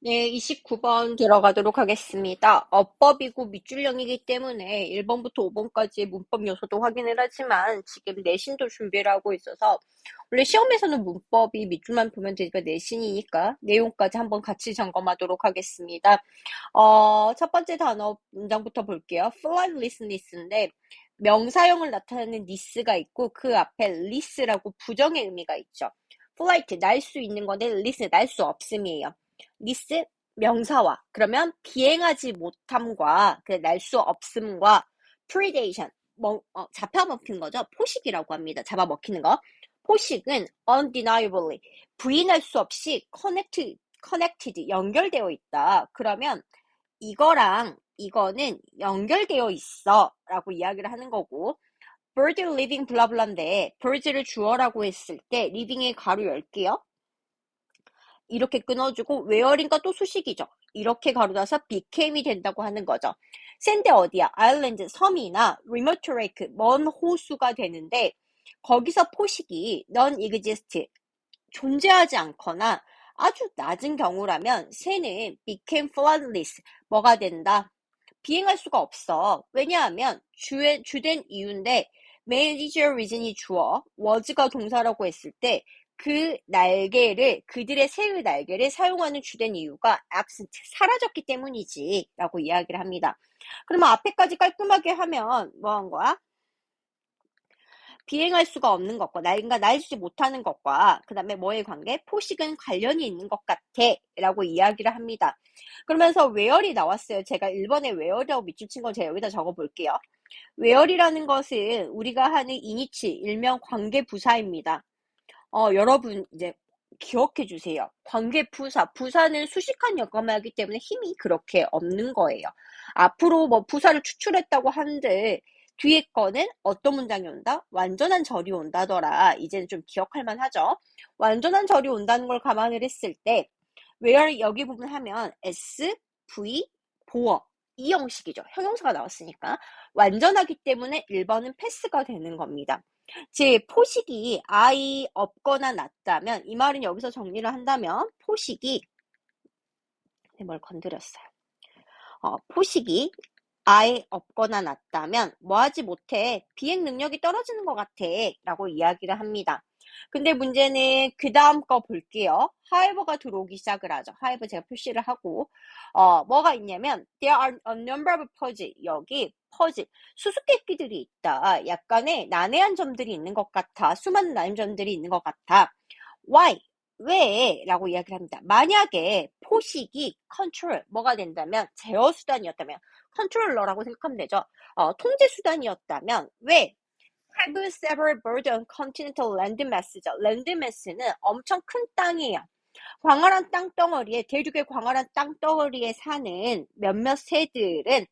네, 29번 들어가도록 하겠습니다. 어법이고 밑줄형이기 때문에 1번부터 5번까지의 문법 요소도 확인을 하지만 지금 내신도 준비를 하고 있어서 원래 시험에서는 문법이 밑줄만 보면 되니까 내신이니까 내용까지 한번 같이 점검하도록 하겠습니다. 첫 번째 단어 문장부터 볼게요. flight listenis인데 명사형을 나타내는 this가 있고 그 앞에 this라고 부정의 의미가 있죠. flight, 날 수 있는 건데 listen, 날 수 없음이에요. this 명사와 그러면 비행하지 못함과 그 날 수 없음과 predation 잡혀먹히는 거죠. 포식이라고 합니다. 잡아먹히는 거. 포식은 undeniably 부인할 수 없이 connected 연결되어 있다. 그러면 이거랑 이거는 연결되어 있어 라고 이야기를 하는 거고 bird living 블라블라인데 bird를 주어라고 했을 때 living의 가로 열게요. 이렇게 끊어주고 where인가 또 수식이죠. 이렇게 가로다서 became이 된다고 하는 거죠. 샌드 어디야? 아일랜드 섬이나 remote lake 먼 호수가 되는데 거기서 포식이 non-exist 존재하지 않거나 아주 낮은 경우라면 새는 became floodless 뭐가 된다? 비행할 수가 없어. 왜냐하면 주된 이유인데 major reason이 주어 was가 동사라고 했을 때 그 날개를 그들의 새의 날개를 사용하는 주된 이유가 absent 사라졌기 때문이지 라고 이야기를 합니다. 그러면 앞에까지 깔끔하게 하면 뭐 한 거야? 비행할 수가 없는 것과 날지 못하는 것과 그 다음에 뭐의 관계? 포식은 관련이 있는 것 같아 라고 이야기를 합니다. 그러면서 where이 나왔어요. 제가 1번에 where이라고 밑줄 친 건 제가 여기다 적어 볼게요. where이라는 것은 우리가 하는 이니치, 일명 관계부사입니다. 여러분 이제 기억해 주세요. 관계부사, 부사는 수식한 역할만 하기 때문에 힘이 그렇게 없는 거예요. 앞으로 뭐 부사를 추출했다고 하는데 뒤에 거는 어떤 문장이 온다? 완전한 절이 온다더라. 이제는 좀 기억할 만하죠. 완전한 절이 온다는 걸 감안을 했을 때 where 여기 부분 하면 S, V, 보어 이 형식이죠. 형용사가 나왔으니까 완전하기 때문에 1번은 패스가 되는 겁니다. 제 포식이 I 없거나 낮다면 이 말은 여기서 정리를 한다면 포식이 뭘 건드렸어요. 포식이 I 없거나 낮다면 뭐 하지 못해 비행 능력이 떨어지는 것 같아 라고 이야기를 합니다. 근데 문제는 그 다음 거 볼게요. however가 들어오기 시작을 하죠. however 제가 표시를 하고 뭐가 있냐면 there are a number of 퍼즐 여기 퍼즐 수수께끼들이 있다. 약간의 난해한 점들이 있는 것 같아. 수많은 난해한 점들이 있는 것 같아. why? 왜? 라고 이야기를 합니다. 만약에 포식이 컨트롤 뭐가 된다면 제어 수단이었다면 컨트롤러라고 생각하면 되죠. 통제 수단이었다면 왜? have several bird on continental landmass죠. landmass는 엄청 큰 땅이에요. 광활한 땅덩어리에 대륙의 광활한 땅덩어리에 사는 몇몇 새들은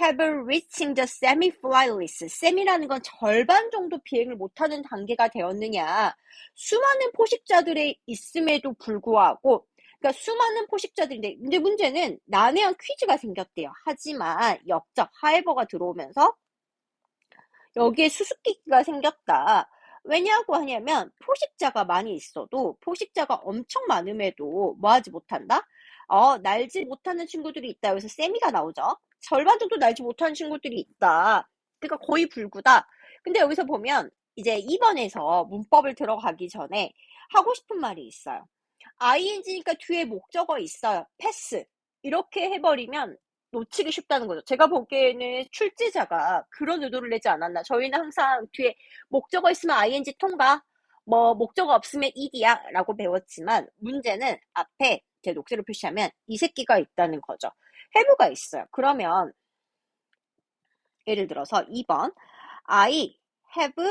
have reaching the semi-flightless. 셈이라는 건 절반 정도 비행을 못하는 단계가 되었느냐. 수많은 포식자들이 있음에도 불구하고 그러니까 수많은 포식자들인데 근데 문제는 난해한 퀴즈가 생겼대요. 하지만 역적 하이버가 들어오면서 여기에 수수께끼가 생겼다. 왜냐고 하냐면 포식자가 많이 있어도 포식자가 엄청 많음에도 뭐 하지 못한다? 날지 못하는 친구들이 있다. 여기서 세미가 나오죠. 절반 정도 날지 못하는 친구들이 있다. 그러니까 거의 불구다. 근데 여기서 보면 이제 2번에서 문법을 들어가기 전에 하고 싶은 말이 있어요. ing니까 뒤에 목적어 있어요. 패스. 이렇게 해버리면 놓치기 쉽다는 거죠. 제가 보기에는 출제자가 그런 의도를 내지 않았나. 저희는 항상 뒤에 목적어 있으면 ing 통과, 뭐 목적어 없으면 ed야 라고 배웠지만 문제는 앞에 제 녹색으로 표시하면 이 새끼가 있다는 거죠. have가 있어요. 그러면 예를 들어서 2번 I have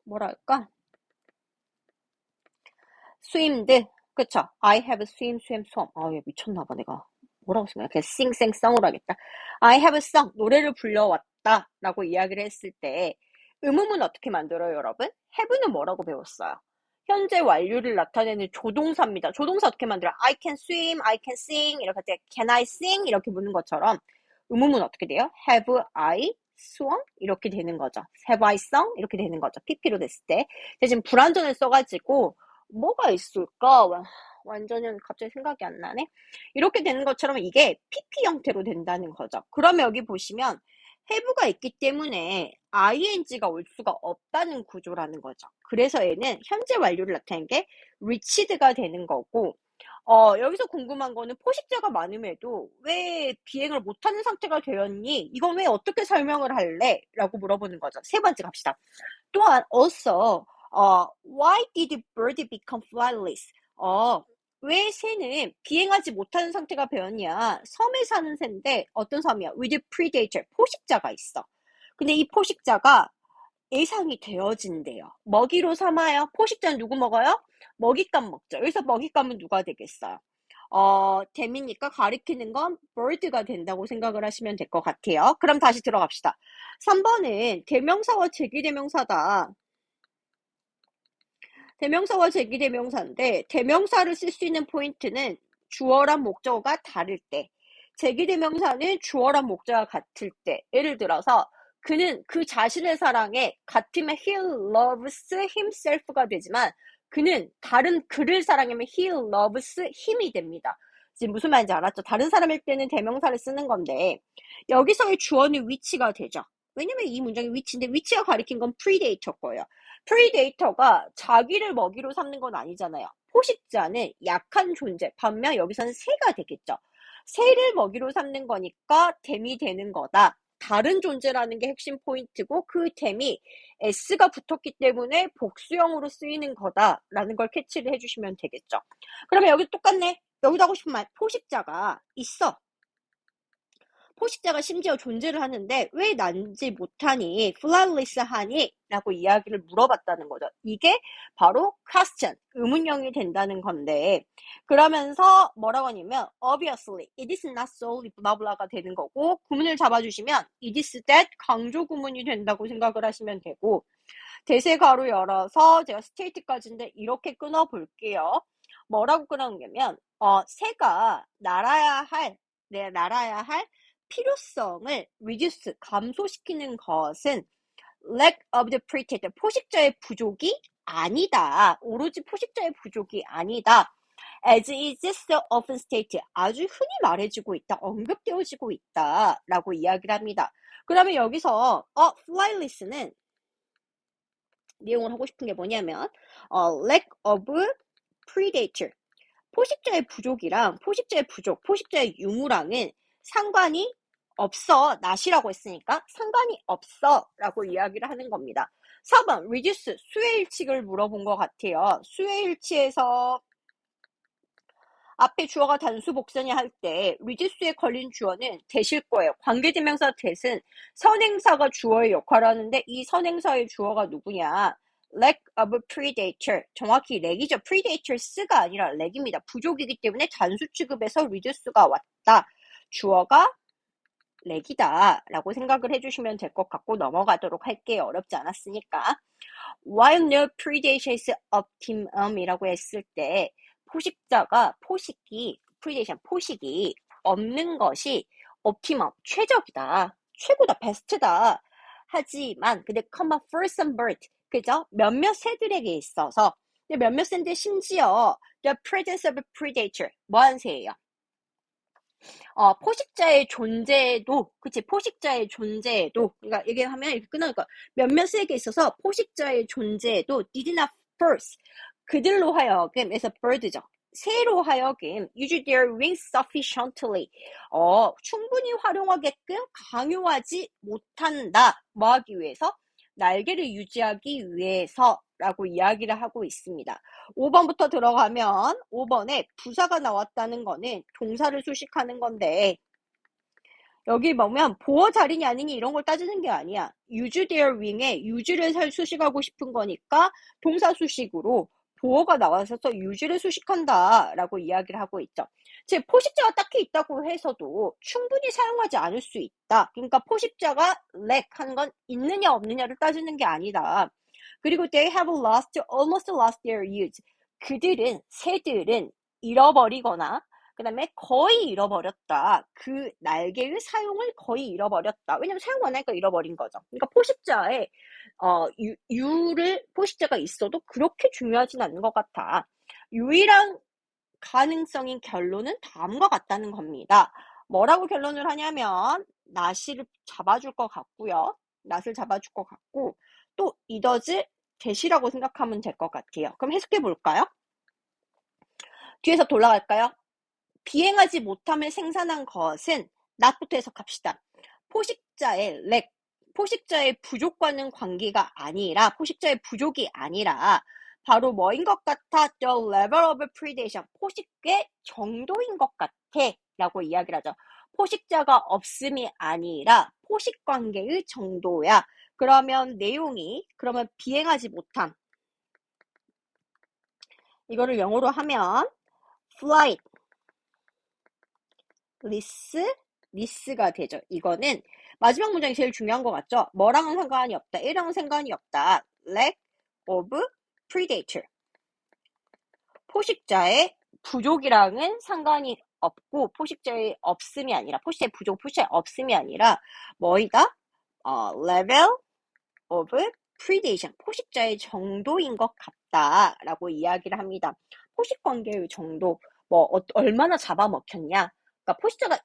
뭐랄까 swimmed 그쵸? I have swim swam. 얘 미쳤나봐 내가. 뭐라고 쓰면 그냥 sing song으로 하겠다. I have sung 노래를 불러왔다 라고 이야기를 했을 때 의문문 어떻게 만들어요 여러분? have는 뭐라고 배웠어요? 현재 완료를 나타내는 조동사입니다. 조동사 어떻게 만들어? I can swim, I can sing 이렇게 할 때 can I sing 이렇게 묻는 것처럼 의문문 어떻게 돼요? Have I sung? 이렇게 되는 거죠. Have I sung? 이렇게 되는 거죠. PP로 됐을 때. 지금 불완전을 써가지고 뭐가 있을까? 완전히 갑자기 생각이 안 나네. 이렇게 되는 것처럼 이게 PP 형태로 된다는 거죠. 그러면 여기 보시면 have가 있기 때문에 ing가 올 수가 없다는 구조라는 거죠. 그래서 얘는 현재 완료를 나타낸 게 reached가 되는 거고, 여기서 궁금한 거는 포식자가 많음에도 왜 비행을 못하는 상태가 되었니? 이건 왜 어떻게 설명을 할래? 라고 물어보는 거죠. 세 번째 갑시다. 또한 also, why did bird become flightless? 왜 새는 비행하지 못하는 상태가 되었냐? 섬에 사는 새인데 어떤 섬이야? with predator, 포식자가 있어. 근데 이 포식자가 예상이 되어진대요. 먹이로 삼아요. 포식자는 누구 먹어요? 먹잇감 먹죠. 여기서 먹잇감은 누가 되겠어요? 댐이니까 가리키는 건 bird가 된다고 생각을 하시면 될 것 같아요. 그럼 다시 들어갑시다. 3번은 대명사와 제기대명사다. 대명사와 제기대명사인데 대명사를 쓸 수 있는 포인트는 주어랑 목적어가 다를 때, 제기대명사는 주어랑 목적어가 같을 때, 예를 들어서 그는 그 자신의 사랑에 같으면 he loves himself가 되지만 그는 다른 그를 사랑하면 he loves him이 됩니다. 지금 무슨 말인지 알았죠? 다른 사람일 때는 대명사를 쓰는 건데 여기서의 주어는 which가 되죠. 왜냐면 이 문장이 which인데 which가 가리킨 건 predator 거예요. 프리데이터가 자기를 먹이로 삼는 건 아니잖아요. 포식자는 약한 존재, 반면 여기서는 새가 되겠죠. 새를 먹이로 삼는 거니까 댐이 되는 거다. 다른 존재라는 게 핵심 포인트고 그 댐이 s가 붙었기 때문에 복수형으로 쓰이는 거다라는 걸 캐치를 해주시면 되겠죠. 그러면 여기 똑같네. 여기도 하고 싶은 말, 포식자가 있어. 포식자가 심지어 존재를 하는데 왜 난지 못하니, flightless 하니? 라고 이야기를 물어봤다는 거죠. 이게 바로 question, 의문형이 된다는 건데, 그러면서 뭐라고 하냐면 obviously, it is not so, 블라블라가 되는 거고, 구문을 잡아주시면 it is that 강조 구문이 된다고 생각을 하시면 되고, 대세 가로 열어서 제가 state까지인데 이렇게 끊어볼게요. 뭐라고 끊어놓냐면 새가 날아야 할 필요성을 reduce, 감소시키는 것은 lack of the predator, 포식자의 부족이 아니다. 오로지 포식자의 부족이 아니다. as is so often stated, 아주 흔히 말해지고 있다, 언급되어지고 있다 라고 이야기를 합니다. 그러면 여기서 flightless는 내용을 하고 싶은 게 뭐냐면 lack of predator, 포식자의 부족이랑 포식자의 유무랑은 상관이 없어. not이라고 했으니까 상관이 없어 라고 이야기를 하는 겁니다. 4번 reduce, 수혜일치를 물어본 것 같아요. 수혜일치에서 앞에 주어가 단수 복선이 할 때 reduce에 걸린 주어는 대실 거예요. 관계대명사 대신 선행사가 주어의 역할을 하는데 이 선행사의 주어가 누구냐? lack of predator, 정확히 렉이죠. predators가 아니라 렉입니다. 부족이기 때문에 단수 취급에서 reduce가 왔다. 주어가 렉이다 라고 생각을 해주시면 될 것 같고 넘어가도록 할게요. 어렵지 않았으니까. While no predation is optimum이라고 했을 때 포식자가 포식이 없는 것이 optimum, 최적이다, 최고다, 베스트다. 하지만 근데 comma for some bird, 그죠? 몇몇 새들에게 있어서, 근데 몇몇 새인데 심지어 the presence of a predator, 뭐한 새예요? 포식자의 존재도, 그치, 포식자의 존재도, 그러니까 얘기하면 이렇게 끊어니까 몇몇 세계에 있어서 포식자의 존재도 did not force, 그들로 하여금, 에서 bird죠. 새로 하여금 use their wings sufficiently, 충분히 활용하게끔 강요하지 못한다. 뭐 하기 위해서? 날개를 유지하기 위해서라고 이야기를 하고 있습니다. 5번부터 들어가면 5번에 부사가 나왔다는 거는 동사를 수식하는 건데 여기 보면 보어 자리니 아니니 이런 걸 따지는 게 아니야. use their wing에 use를 수식하고 싶은 거니까 동사 수식으로 보어가 나와서 use를 수식한다 라고 이야기를 하고 있죠. 즉 포식자가 딱히 있다고 해서도 충분히 사용하지 않을 수 있다. 그러니까 포식자가 lack 하는 건 있느냐 없느냐를 따지는 게 아니다. 그리고 they have almost lost their use. 새들은 잃어버리거나 그 다음에 거의 잃어버렸다. 그 날개의 사용을 거의 잃어버렸다. 왜냐면 사용 안 하니까 잃어버린 거죠. 그러니까 포식자의 포식자가 있어도 그렇게 중요하진 않은 것 같아. 유이랑 가능성인 결론은 다음과 같다는 겁니다. 뭐라고 결론을 하냐면 not을 잡아줄 것 같고요. not을 잡아줄 것 같고 또 it does that이라고 생각하면 될 것 같아요. 그럼 해석해 볼까요? 뒤에서 돌아갈까요? 비행하지 못함을 생산한 것은 not부터 해석합시다. 포식자의 lack, 포식자의 부족과는 관계가 아니라 포식자의 부족이 아니라 바로 뭐인 것 같아? The level of predation, 포식의 정도인 것 같아 라고 이야기를 하죠. 포식자가 없음이 아니라 포식 관계의 정도야. 그러면 내용이 그러면 비행하지 못함 이거를 영어로 하면 flight less가 되죠. 이거는 마지막 문장이 제일 중요한 것 같죠? 뭐랑은 상관이 없다. A랑은 상관이 없다. lack of predator. 포식자의 부족이랑은 상관이 없고 포식자의 없음이 아니라 포식자의 부족, 포식자의 없음이 아니라 뭐이다? level of predation. 포식자의 정도인 것 같다라고 이야기를 합니다. 포식 관계의 정도, 얼마나 잡아먹혔냐. 그러니까 포식자가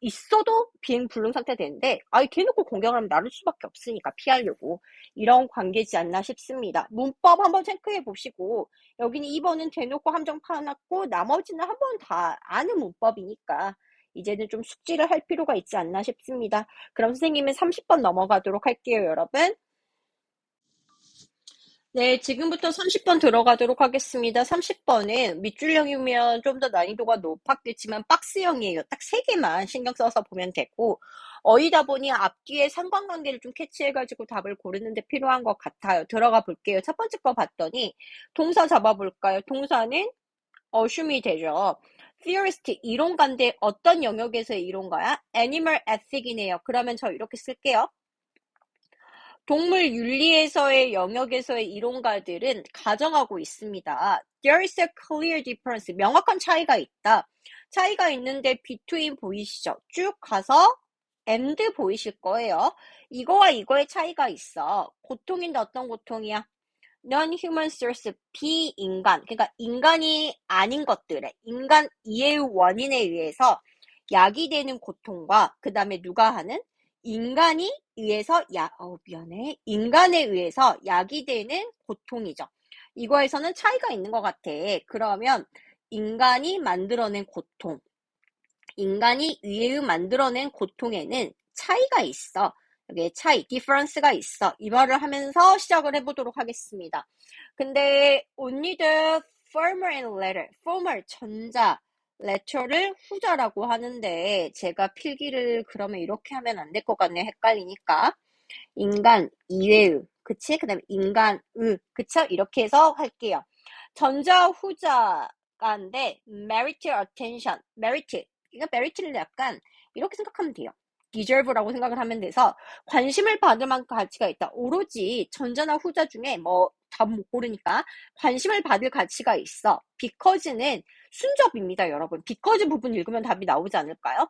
있어도 비행 불능 상태 되는데 아예 대놓고 공격을 하면 나를 수밖에 없으니까 피하려고 이런 관계지 않나 싶습니다. 문법 한번 체크해 보시고 여기는 2번은 대놓고 함정 파놨고 나머지는 한 번 다 아는 문법이니까 이제는 좀 숙지를 할 필요가 있지 않나 싶습니다. 그럼 선생님은 30번 넘어가도록 할게요, 여러분. 네, 지금부터 30번 들어가도록 하겠습니다. 30번은 밑줄형이면 좀 더 난이도가 높았겠지만 박스형이에요. 딱 3개만 신경 써서 보면 되고 어이다 보니 앞뒤에 상관관계를 좀 캐치해가지고 답을 고르는 데 필요한 것 같아요. 들어가 볼게요. 첫 번째 거 봤더니 동사 잡아볼까요? 동사는 assume이 되죠. theorist, 이론가인데 어떤 영역에서의 이론가야? animal ethic이네요. 그러면 저 이렇게 쓸게요. 동물 윤리에서의 영역에서의 이론가들은 가정하고 있습니다. There is a clear difference. 명확한 차이가 있다. 차이가 있는데 between 보이시죠? 쭉 가서 and 보이실 거예요. 이거와 이거의 차이가 있어. 고통인데 어떤 고통이야? Non-human source, 비인간. 그러니까 인간이 아닌 것들에 인간 이해의 원인에 의해서 야기되는 고통과 그 다음에 누가 하는? 인간에 의해서 야기되는 고통이죠. 이거에서는 차이가 있는 것 같아. 그러면 인간이 만들어낸 고통, 인간이 의해의 만들어낸 고통에는 차이가 있어. 여기에 차이, difference가 있어. 이 말을 하면서 시작을 해보도록 하겠습니다. 근데 only the former and latter, former 전자, letter를 후자라고 하는데 제가 필기를 그러면 이렇게 하면 안 될 것 같네요. 헷갈리니까. 인간 이외의, 그치? 그 다음에 인간의, 그쵸? 이렇게 해서 할게요. 전자 후자가인데 merit attention, merit. 그러니까 merit를 약간 이렇게 생각하면 돼요. deserve라고 생각을 하면 돼서 관심을 받을 만큼 가치가 있다. 오로지 전자나 후자 중에 답 못 고르니까 관심을 받을 가치가 있어. because는 순접입니다, 여러분. because 부분 읽으면 답이 나오지 않을까요?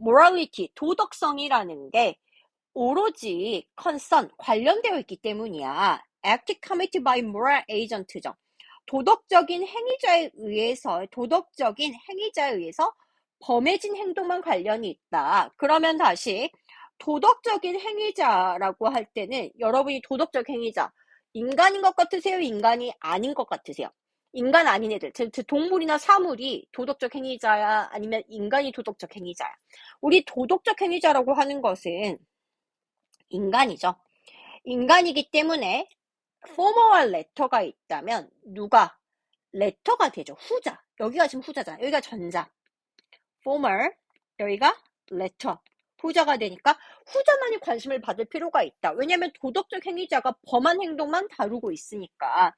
morality, 도덕성이라는 게 오로지 concern, 관련되어 있기 때문이야. act committed by moral agent죠. 도덕적인 행위자에 의해서 범해진 행동만 관련이 있다. 그러면 다시 도덕적인 행위자라고 할 때는 여러분이 도덕적 행위자, 인간인 것 같으세요? 인간이 아닌 것 같으세요? 인간 아닌 애들, 즉 동물이나 사물이 도덕적 행위자야? 아니면 인간이 도덕적 행위자야? 우리 도덕적 행위자라고 하는 것은 인간이죠. 인간이기 때문에 former와 letter가 있다면 누가? letter가 되죠. 후자. 여기가 지금 후자잖아. 여기가 전자. former, 여기가 letter. 후자가 되니까 후자만이 관심을 받을 필요가 있다. 왜냐하면 도덕적 행위자가 범한 행동만 다루고 있으니까.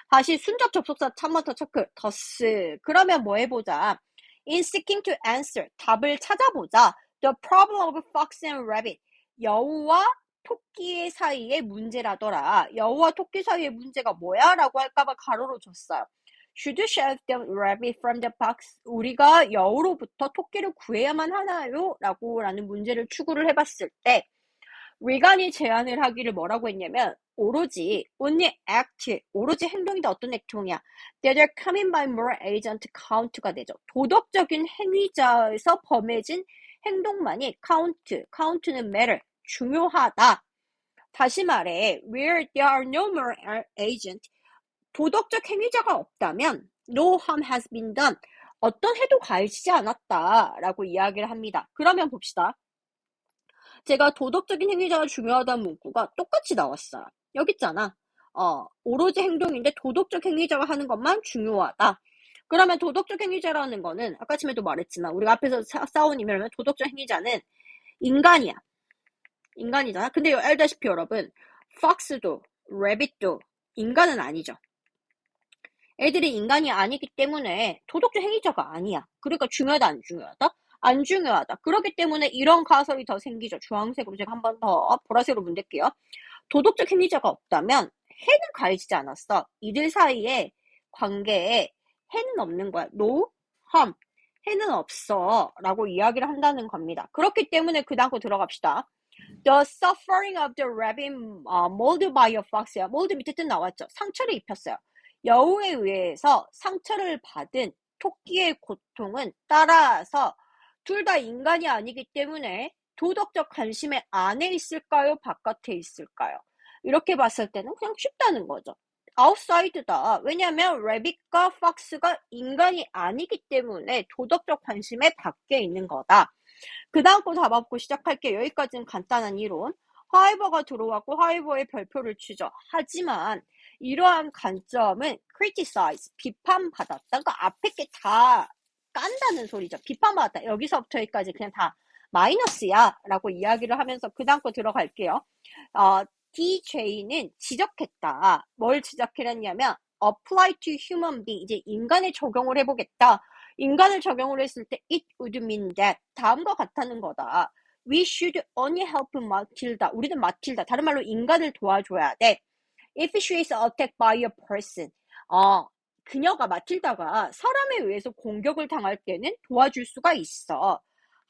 다시 순접 접속사 참모터 체크, thus. 그러면 뭐 해보자. In seeking to answer, 답을 찾아보자. The problem of fox and rabbit. 여우와 토끼 사이의 문제라더라. 여우와 토끼 사이의 문제가 뭐야? 라고 할까봐 가로로 줬어요. Should shave the rabbit from the box? 우리가 여우로부터 토끼를 구해야만 하나요? 라는 문제를 추구를 해봤을 때 리간이 제안을 하기를 뭐라고 했냐면 오로지 only act, 오로지 행동이다. 어떤 행동이야? That are coming by moral agent count가 되죠. 도덕적인 행위자에서 범해진 행동만이 count는 matter, 중요하다. 다시 말해, where there are no moral agent, 도덕적 행위자가 없다면 no harm has been done, 어떤 해도 가해지지 않았다라고 이야기를 합니다. 그러면 봅시다. 제가 도덕적인 행위자가 중요하다는 문구가 똑같이 나왔어요. 여기 있잖아. 오로지 행동인데 도덕적 행위자가 하는 것만 중요하다. 그러면 도덕적 행위자라는 거는 아까 전에도 말했지만 우리가 앞에서 싸운 이면은 도덕적 행위자는 인간이야. 인간이잖아. 근데 알다시피 여러분, 팍스도 래빗도 인간은 아니죠. 애들이 인간이 아니기 때문에 도덕적 행위자가 아니야. 그러니까 중요하다 안 중요하다? 안 중요하다. 그렇기 때문에 이런 가설이 더 생기죠. 주황색으로 제가 한 번 더 보라색으로 문댈게요. 도덕적 행위자가 없다면 해는 가해지지 않았어. 이들 사이에 관계에 해는 없는 거야. No harm. 해는 없어. 라고 이야기를 한다는 겁니다. 그렇기 때문에 그 다음 거 들어갑시다. The suffering of the rabbit mauled by a fox야. mauled 밑에 뜻 나왔죠. 상처를 입혔어요. 여우에 의해서 상처를 받은 토끼의 고통은 따라서 둘 다 인간이 아니기 때문에 도덕적 관심의 안에 있을까요? 바깥에 있을까요? 이렇게 봤을 때는 그냥 쉽다는 거죠. 아웃사이드다. 왜냐하면 래빗과 팍스가 인간이 아니기 때문에 도덕적 관심의 밖에 있는 거다. 그 다음 거 잡아보고 시작할게요. 여기까지는 간단한 이론. 하이버가 들어왔고 하이버의 별표를 치죠. 하지만 이러한 관점은 criticize, 비판받았다. 그러니까 앞에 게 다 깐다는 소리죠. 비판받았다. 여기서부터 여기까지 그냥 다 마이너스야 라고 이야기를 하면서 그 다음 거 들어갈게요. DJ는 지적했다. 뭘 지적했냐면 apply to human being, 이제 인간에 적용을 해보겠다. 인간을 적용을 했을 때 it would mean that 다음과 같다는 거다. We should only help Matilda. 우리는 마틸다. 다른 말로 인간을 도와줘야 돼. If she is attacked by a person. 그녀가 마틸다가 사람에 의해서 공격을 당할 때는 도와줄 수가 있어.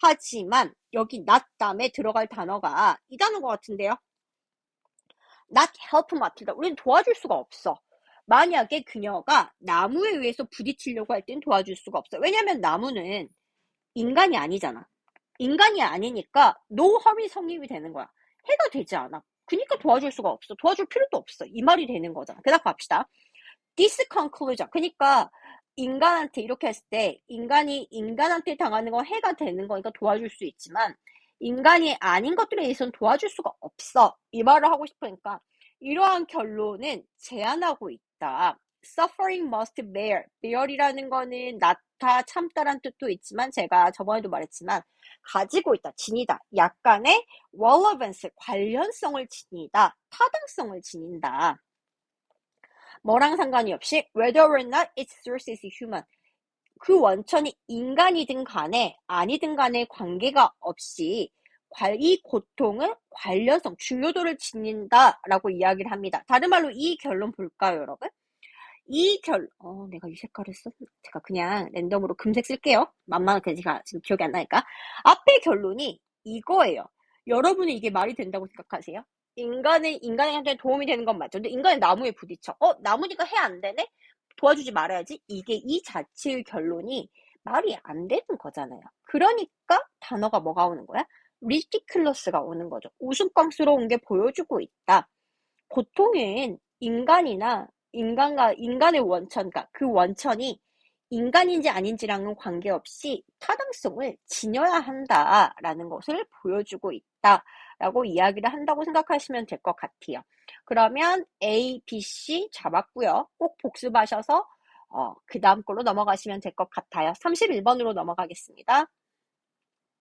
하지만 여기 not 다음에 들어갈 단어가 이 단어인 것 같은데요. not help 마틸다. 우리는 도와줄 수가 없어. 만약에 그녀가 나무에 의해서 부딪히려고 할 땐 도와줄 수가 없어. 왜냐면 나무는 인간이 아니잖아. 인간이 아니니까 no harm이 성립이 되는 거야. 해가 되지 않아. 그니까 도와줄 수가 없어. 도와줄 필요도 없어. 이 말이 되는 거잖아. 그 다음 갑시다. this conclusion. 그니까 인간한테 이렇게 했을 때 인간이 인간한테 당하는 건 해가 되는 거니까 도와줄 수 있지만 인간이 아닌 것들에 대해서는 도와줄 수가 없어. 이 말을 하고 싶으니까 이러한 결론은 제한하고 있다. Suffering must bear. bear이라는 거는 낳다, 참다란 뜻도 있지만 제가 저번에도 말했지만 가지고 있다, 지니다. 약간의 relevance, 관련성을 지니다. 타당성을 지닌다. 뭐랑 상관이 없이 whether or not its source is human. 그 원천이 인간이든 간에 아니든 간에 관계가 없이 이 고통은 관련성, 중요도를 지닌다라고 이야기를 합니다. 다른 말로 이 결론 볼까요, 여러분? 내가 이 색깔을 제가 그냥 랜덤으로 금색 쓸게요. 만만하게 제가 지금 기억이 안 나니까. 앞의 결론이 이거예요. 여러분은 이게 말이 된다고 생각하세요? 인간한테 도움이 되는 건 맞죠. 근데 인간이 나무에 부딪혀. 나무니까 해 안 되네? 도와주지 말아야지. 이게 이 자체의 결론이 말이 안 되는 거잖아요. 그러니까 단어가 뭐가 오는 거야? ridiculous가 오는 거죠. 우스꽝스러운 게 보여주고 있다. 고통은 인간이나 인간의 원천, 그러니까 그 원천이 인간인지 아닌지랑은 관계없이 타당성을 지녀야 한다라는 것을 보여주고 있다라고 이야기를 한다고 생각하시면 될 것 같아요. 그러면 A, B, C 잡았고요. 꼭 복습하셔서 그 다음 걸로 넘어가시면 될 것 같아요. 31번으로 넘어가겠습니다.